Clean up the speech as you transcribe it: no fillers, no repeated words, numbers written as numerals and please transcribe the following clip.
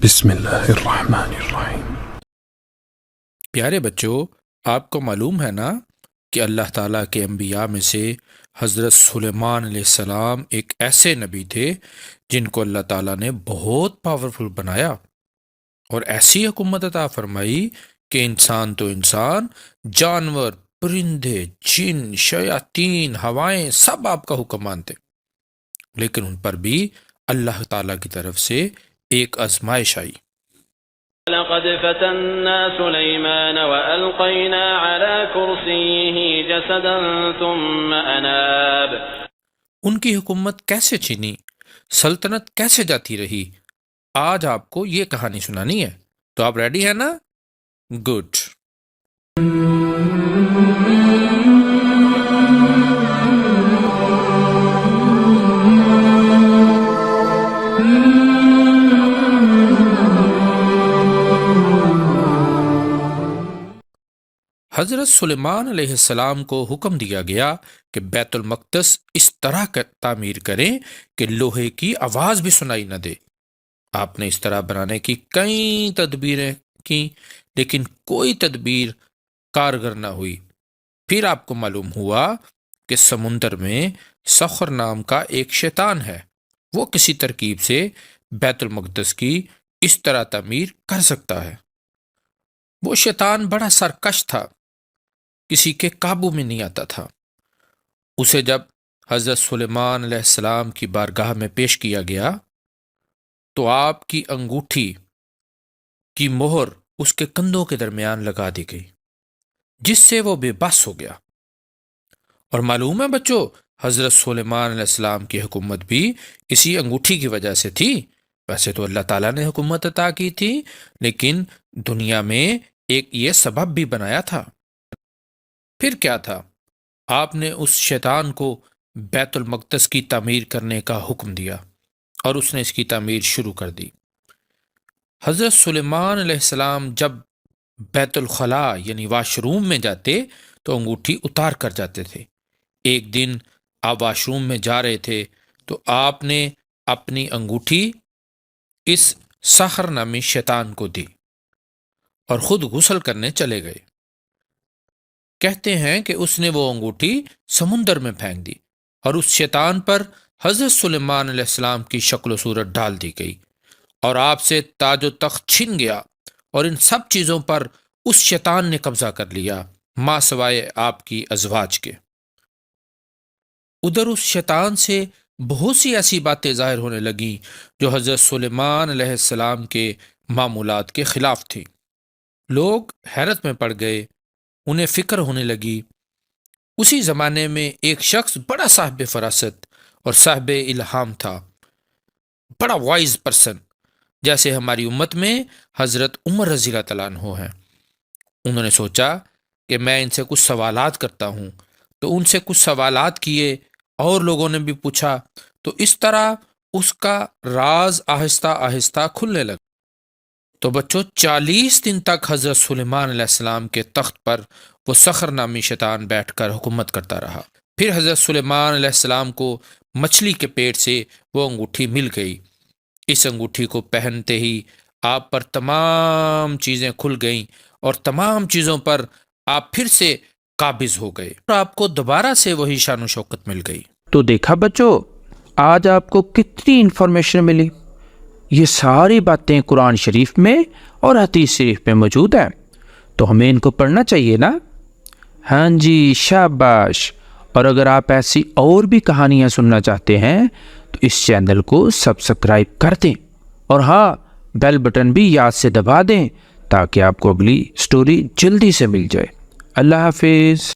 بسم اللہ الرحمن الرحیم۔ پیارے بچوں، آپ کو معلوم ہے نا کہ اللہ تعالیٰ کے انبیاء میں سے حضرت سلیمان علیہ السلام ایک ایسے نبی تھے جن کو اللہ تعالیٰ نے بہت پاورفل بنایا اور ایسی حکومت عطا فرمائی کہ انسان تو انسان، جانور، پرندے، جن، شیاطین، ہوائیں سب آپ کا حکم مانتے، لیکن ان پر بھی اللہ تعالیٰ کی طرف سے ایک آزمائش آئی۔ لقد فتنا سليمان وألقينا على كرسيه جسدا ثم أناب۔ ان کی حکومت کیسے چھینی، سلطنت کیسے جاتی رہی، آج آپ کو یہ کہانی سنانی ہے، تو آپ ریڈی ہیں نا؟ گڈ۔ حضرت سلیمان علیہ السلام کو حکم دیا گیا کہ بیت المقدس اس طرح تعمیر کریں کہ لوہے کی آواز بھی سنائی نہ دے۔ آپ نے اس طرح بنانے کی کئی تدبیریں کی، لیکن کوئی تدبیر کارگر نہ ہوئی۔ پھر آپ کو معلوم ہوا کہ سمندر میں سخر نام کا ایک شیطان ہے، وہ کسی ترکیب سے بیت المقدس کی اس طرح تعمیر کر سکتا ہے۔ وہ شیطان بڑا سرکش تھا، کسی کے قابو میں نہیں آتا تھا۔ اسے جب حضرت سلیمان علیہ السلام کی بارگاہ میں پیش کیا گیا تو آپ کی انگوٹھی کی مہر اس کے کندھوں کے درمیان لگا دی گئی، جس سے وہ بے بس ہو گیا۔ اور معلوم ہے بچوں، حضرت سلیمان علیہ السلام کی حکومت بھی اسی انگوٹھی کی وجہ سے تھی۔ ویسے تو اللہ تعالیٰ نے حکومت عطا کی تھی، لیکن دنیا میں ایک یہ سبب بھی بنایا تھا۔ پھر کیا تھا؟ آپ نے اس شیطان کو بیت المقدس کی تعمیر کرنے کا حکم دیا اور اس نے اس کی تعمیر شروع کر دی۔ حضرت سلیمان علیہ السلام جب بیت الخلاء یعنی واش روم میں جاتے تو انگوٹھی اتار کر جاتے تھے۔ ایک دن آپ واش روم میں جا رہے تھے تو آپ نے اپنی انگوٹھی اس سخر نامی شیطان کو دی اور خود غسل کرنے چلے گئے۔ کہتے ہیں کہ اس نے وہ انگوٹھی سمندر میں پھینک دی اور اس شیطان پر حضرت سلیمان علیہ السلام کی شکل و صورت ڈال دی گئی اور آپ سے تاج و تخت چھن گیا، اور ان سب چیزوں پر اس شیطان نے قبضہ کر لیا، ماں سوائے آپ کی ازواج کے۔ ادھر اس شیطان سے بہت سی ایسی باتیں ظاہر ہونے لگیں جو حضرت سلیمان علیہ السلام کے معمولات کے خلاف تھی۔ لوگ حیرت میں پڑ گئے، انہیں فکر ہونے لگی۔ اسی زمانے میں ایک شخص بڑا صاحب فراست اور صاحب الہام تھا، بڑا وائز پرسن، جیسے ہماری امت میں حضرت عمر رضی اللہ تعالیٰ عنہ ہیں۔ انہوں نے سوچا کہ میں ان سے کچھ سوالات کرتا ہوں، تو ان سے کچھ سوالات کیے اور لوگوں نے بھی پوچھا، تو اس طرح اس کا راز آہستہ آہستہ کھلنے لگا۔ تو بچوں، 40 دن تک حضرت سلیمان علیہ السلام کے تخت پر وہ سخر نامی شیطان بیٹھ کر حکومت کرتا رہا۔ پھر حضرت سلیمان علیہ السلام کو مچھلی کے پیٹ سے وہ انگوٹھی مل گئی۔ اس انگوٹھی کو پہنتے ہی آپ پر تمام چیزیں کھل گئیں اور تمام چیزوں پر آپ پھر سے قابض ہو گئے اور آپ کو دوبارہ سے وہی شان و شوکت مل گئی۔ تو دیکھا بچوں، آج آپ کو کتنی انفارمیشن ملی۔ یہ ساری باتیں قرآن شریف میں اور حدیث شریف میں موجود ہیں، تو ہمیں ان کو پڑھنا چاہیے نا؟ ہاں جی، شاباش۔ اور اگر آپ ایسی اور بھی کہانیاں سننا چاہتے ہیں تو اس چینل کو سبسکرائب کر دیں، اور ہاں، بیل بٹن بھی یاد سے دبا دیں تاکہ آپ کو اگلی سٹوری جلدی سے مل جائے۔ اللہ حافظ۔